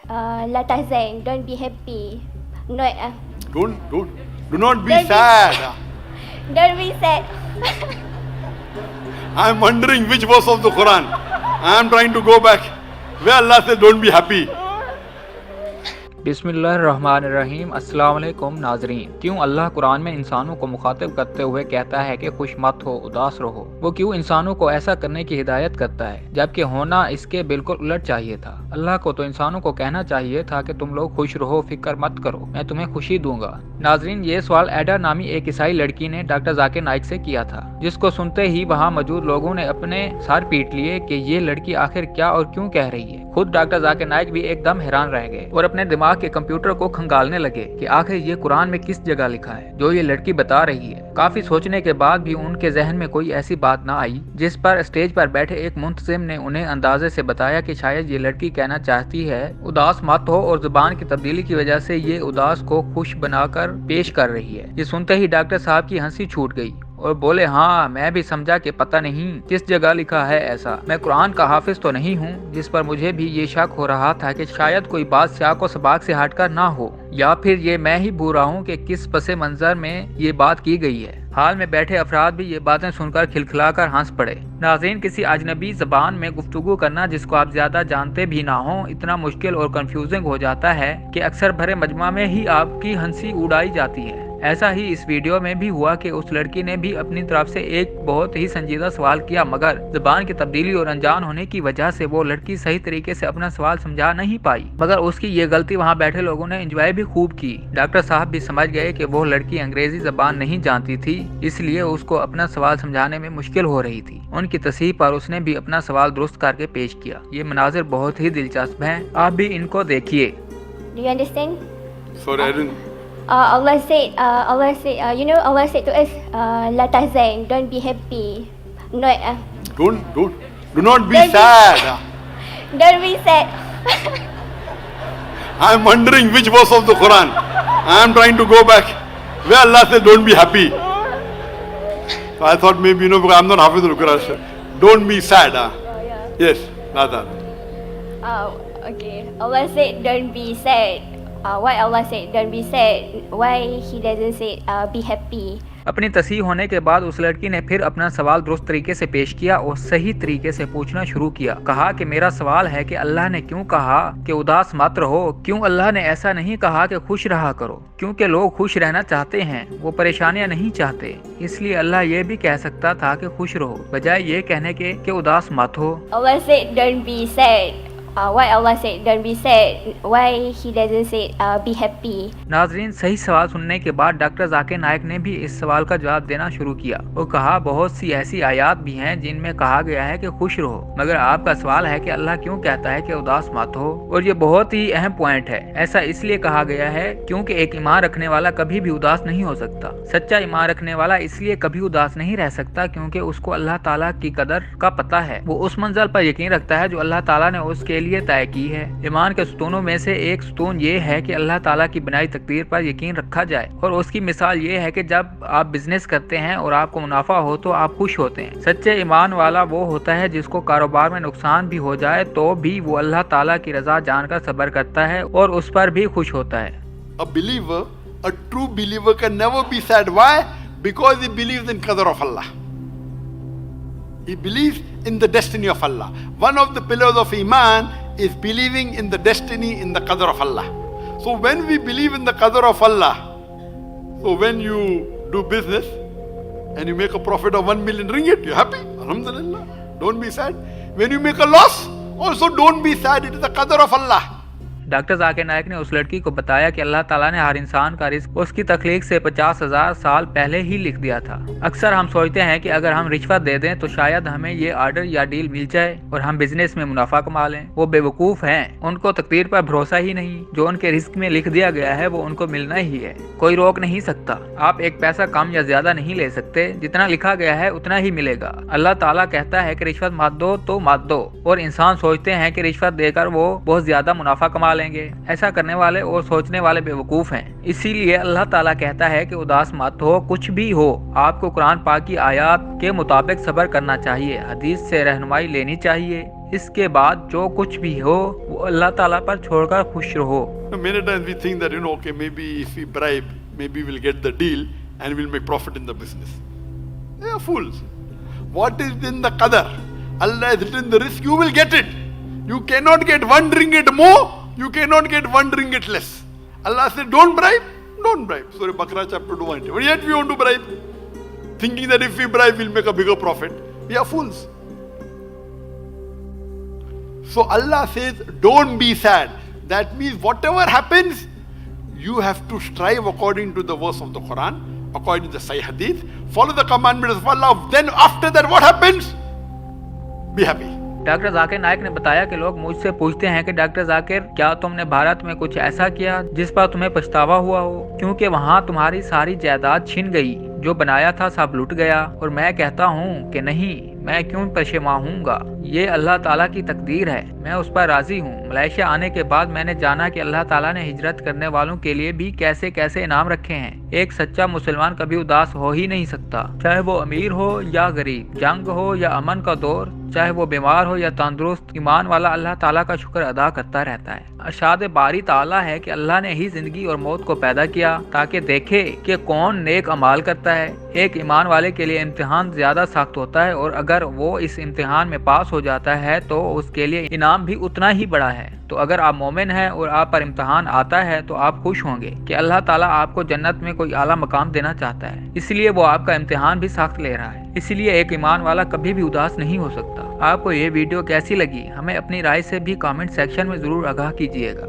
La tahzan, don't be happy. No, Do not be Don't be- sad. don't be sad. I am wondering which verse of the Quran. I am trying to go back. Where Allah says don't be happy. बिस्मिल्लाहिर्रहमानिर्रहीम। अस्सलाम वालेकुम नाज़रीन। क्यों अल्लाह कुरान में इंसानों को मुखातिब करते हुए कहता है कि खुश मत हो, उदास रहो? वो क्यों इंसानों को ऐसा करने की हिदायत करता है जबकि होना इसके बिल्कुल उलट चाहिए था? अल्लाह को तो इंसानों को कहना चाहिए था कि तुम लोग खुश रहो, फिक्र मत करो, मैं तुम्हें खुशी दूंगा। नाज़रीन, ये सवाल एडा नामी एक ईसाई लड़की ने डॉक्टर जाकिर नाइक से किया था, जिसको सुनते ही वहाँ मौजूद लोगों ने अपने सर पीट लिए कि ये लड़की आखिर क्या और क्यों कह रही है। खुद डॉक्टर जाकिर नाइक भी एकदम हैरान रह गए और अपने दिमाग के कंप्यूटर को खंगालने लगे कि आखिर ये कुरान में किस जगह लिखा है जो ये लड़की बता रही है। काफी सोचने के बाद भी उनके जहन में कोई ऐसी बात ना आई जिस पर स्टेज पर बैठे एक मुंतजिम ने उन्हें अंदाजे से बताया कि शायद ये लड़की कहना चाहती है उदास मत हो, और जुबान की तब्दीली की वजह से ये उदास को खुश बनाकर पेश कर रही है। ये सुनते ही डॉक्टर साहब की हंसी छूट गई और बोले, हाँ, मैं भी समझा कि पता नहीं किस जगह लिखा है ऐसा। मैं कुरान का हाफिज तो नहीं हूँ, जिस पर मुझे भी ये शक हो रहा था कि शायद कोई बात सियाक व सबाक से हटकर ना हो, या फिर ये मैं ही बुरा हूँ कि किस पसे मंजर में ये बात की गई है। हाल में बैठे अफराद भी ये बातें सुनकर खिलखिलाकर हंस पड़े। नाज़रीन, किसी अजनबी ज़बान में गुफ्तगू करना जिसको आप ज्यादा जानते भी ना हो इतना मुश्किल और कंफ्यूजिंग हो जाता है कि अक्सर भरे मजमा में ही आपकी हंसी उड़ाई जाती है। ऐसा ही इस वीडियो में भी हुआ कि उस लड़की ने भी अपनी तरफ से एक बहुत ही संजीदा सवाल किया, मगर जुबान की तब्दीली और अनजान होने की वजह से वो लड़की सही तरीके से अपना सवाल समझा नहीं पाई। मगर उसकी ये गलती वहाँ बैठे लोगों ने एंजॉय भी खूब की। डॉक्टर साहब भी समझ गए कि वो लड़की अंग्रेजी जबान नहीं जानती थी, इसलिए उसको अपना सवाल समझाने में मुश्किल हो रही थी। उनकी तस्हीह पर उसने भी अपना सवाल दुरुस्त करके पेश किया। ये मनाजिर बहुत ही दिलचस्प हैं, आप भी इनको देखिए। Do you understand? Sorry, I didn't. Allah said, Allah said to us, La tahzan, don't be happy. No, Do not be Don't be- sad. don't be sad. I am wondering which verse of the Quran. I am trying to go back. Where Allah says don't be happy. So I thought maybe, because I am not Hafiz al-Quran. Don't be sad. Oh, yeah. Yes, that's that. Okay. Allah said, don't be sad. Why Allah said, don't be sad? Why He doesn't say, be happy? अपनी तस्हीह होने के बाद उस लड़की ने फिर अपना सवाल दुरुस्त तरीके से पेश किया और सही तरीके से पूछना शुरू किया। कहा कि मेरा सवाल है कि अल्लाह ने क्यों कहा कि उदास मत रहो? क्यों अल्लाह ने ऐसा नहीं कहा कि खुश रहा करो? क्योंकि लोग खुश रहना चाहते हैं, वो परेशानियां नहीं चाहते। इसलिए अल्लाह ये भी कह सकता था कि खुश रहो, बजाय ये कहने के कि उदास मत हो। Allah said, don't be sad. Why Allah said, don't be sad? Why He doesn't say, be happy? नाजरीन, सही सवाल सुनने के बाद डॉक्टर जाकिर नाइक ने भी इस सवाल का जवाब देना शुरू किया। वो कहा, बहुत सी ऐसी आयात भी हैं जिनमें कहा गया है कि खुश रहो, मगर आपका सवाल है कि अल्लाह क्यों कहता है कि उदास मत हो? और ये बहुत ही अहम पॉइंट है। ऐसा इसलिए कहा गया है क्योंकि एक ईमान रखने वाला कभी भी उदास नहीं हो सकता। सच्चा ईमान रखने वाला इसलिए कभी उदास नहीं रह सकता क्योंकि उसको अल्लाह ताला की कदर का पता है। वो उस मंजिल पर यकीन रखता है जो अल्लाह ताला ने उसके लिए तय की है। ईमान के स्तूनों में से एक स्तून ये है कि अल्लाह ताला की बनाई तकदीर पर यकीन रखा जाए, और उसकी मिसाल ये है कि जब आप बिजनेस करते हैं और आपको मुनाफा हो तो आप खुश होते हैं। सच्चे ईमान वाला वो होता है जिसको कारोबार में नुकसान भी हो जाए तो भी वो अल्लाह ताला की रजा जानकर सब्र करता है और उस पर भी खुश होता है। A true believer can never be sad. Why? Because he believes in qadar of Allah. He believes in the destiny of Allah. One of the pillars of Iman is believing in the destiny, in the qadar of Allah. So when we believe in the qadar of Allah, so when you do business and you make a profit of 1 million ringgit, you're happy. Alhamdulillah. Don't be sad. When you make a loss, also don't be sad. It is the qadar of Allah. Doctor Zakir Naik ने उस लड़की को बताया कि अल्लाह ताला ने हर इंसान का रिस्क उसकी तख्लीक से 50,000 साल पहले ही लिख दिया था। अक्सर हम सोचते हैं कि अगर हम रिश्वत दे दें तो शायद हमें ये ऑर्डर या डील मिल जाए और हम बिजनेस में मुनाफा कमा लें। वो बेवकूफ़ हैं, उनको तकदीर पर भरोसा ही नहीं। जो उनके रिस्क में लिख दिया गया है वो उनको मिलना ही है, कोई रोक नहीं सकता। आप एक पैसा कम या ज्यादा नहीं ले सकते, जितना लिखा गया है उतना ही मिलेगा। अल्लाह ताला कहता है कि रिश्वत मत दो तो मत दो, और इंसान सोचते हैं कि रिश्वत देकर वो बहुत ज्यादा मुनाफा कमा लेंगे। ऐसा करने वाले और सोचने वाले बेवकूफ हैं। इसीलिए अल्लाह ताला कहता है कि उदास मत हो, कुछ भी हो आपको कुरान पाक की आयत के मुताबिक सब्र करना चाहिए, हदीस से रहनुमाई लेनी चाहिए। اس کے بعد جو کچھ بھی ہو وہ اللہ تعالیٰ پر چھوڑ کر خوش رہو. Many times we think that, okay, maybe if we bribe, maybe we'll get the deal and we'll make profit in the business. They are fools. What is in the qadar? Allah has written the risk, you will get it. You cannot get 1 ringgit more, you cannot get 1 ringgit less. Allah said, don't bribe, don't bribe. Surah Baqarah chapter 2. But yet we want to bribe, thinking that if we bribe, we'll make a bigger profit. We are fools. So Allah says, don't be sad. That means whatever happens, you have to strive according to the verse of the Quran, according to the Sahih Hadith, follow the commandments of Allah. Then after that, what happens? Be happy. Doctor Zakir Naik نے بتایا کہ لوگ مجھ سے پوچھتے ہیں کہ doctor ذاکر کیا تم نے بھارت میں کچھ ایسا کیا جس پر تمہیں پچھتاوا ہوا ہو، کیونکہ وہاں تمہاری ساری جائیداد چھن گئی، جو بنایا تھا سب لٹ گیا. اور میں کہتا ہوں کہ نہیں، میں کیوں پشیمان ہوں گا، یہ اللہ تعالیٰ کی تقدیر ہے، میں اس پر راضی ہوں. ملائیشیا آنے کے بعد میں نے جانا کہ اللہ تعالیٰ نے ہجرت کرنے والوں کے لیے بھی کیسے کیسے انعام رکھے ہیں. ایک سچا مسلمان کبھی اداس ہو ہی نہیں سکتا، چاہے وہ امیر ہو یا غریب، جنگ ہو یا امن کا دور، چاہے وہ بیمار ہو یا تندرست. ایمان والا اللہ تعالیٰ کا شکر ادا کرتا رہتا ہے. ارشاد باری تعالیٰ ہے کہ اللہ نے ہی زندگی اور موت کو پیدا کیا تاکہ دیکھے کہ کون نیک اعمال کرتا ہے. ایک ایمان والے کے لیے امتحان زیادہ سخت ہوتا ہے، اور اگر وہ اس امتحان میں پاس ہو جاتا ہے تو اس کے لیے انعام بھی اتنا ہی بڑا ہے. تو اگر آپ مومن ہیں اور آپ پر امتحان آتا ہے تو آپ خوش ہوں گے کہ اللہ تعالیٰ آپ کو جنت میں کوئی اعلیٰ مقام دینا چاہتا ہے، اس لیے وہ آپ کا امتحان بھی سخت لے رہا ہے. اس لیے ایک ایمان والا کبھی بھی اداس نہیں ہو سکتا. آپ کو یہ ویڈیو کیسی لگی ہمیں اپنی رائے سے بھی کامنٹ سیکشن میں ضرور آگاہ کیجیے گا.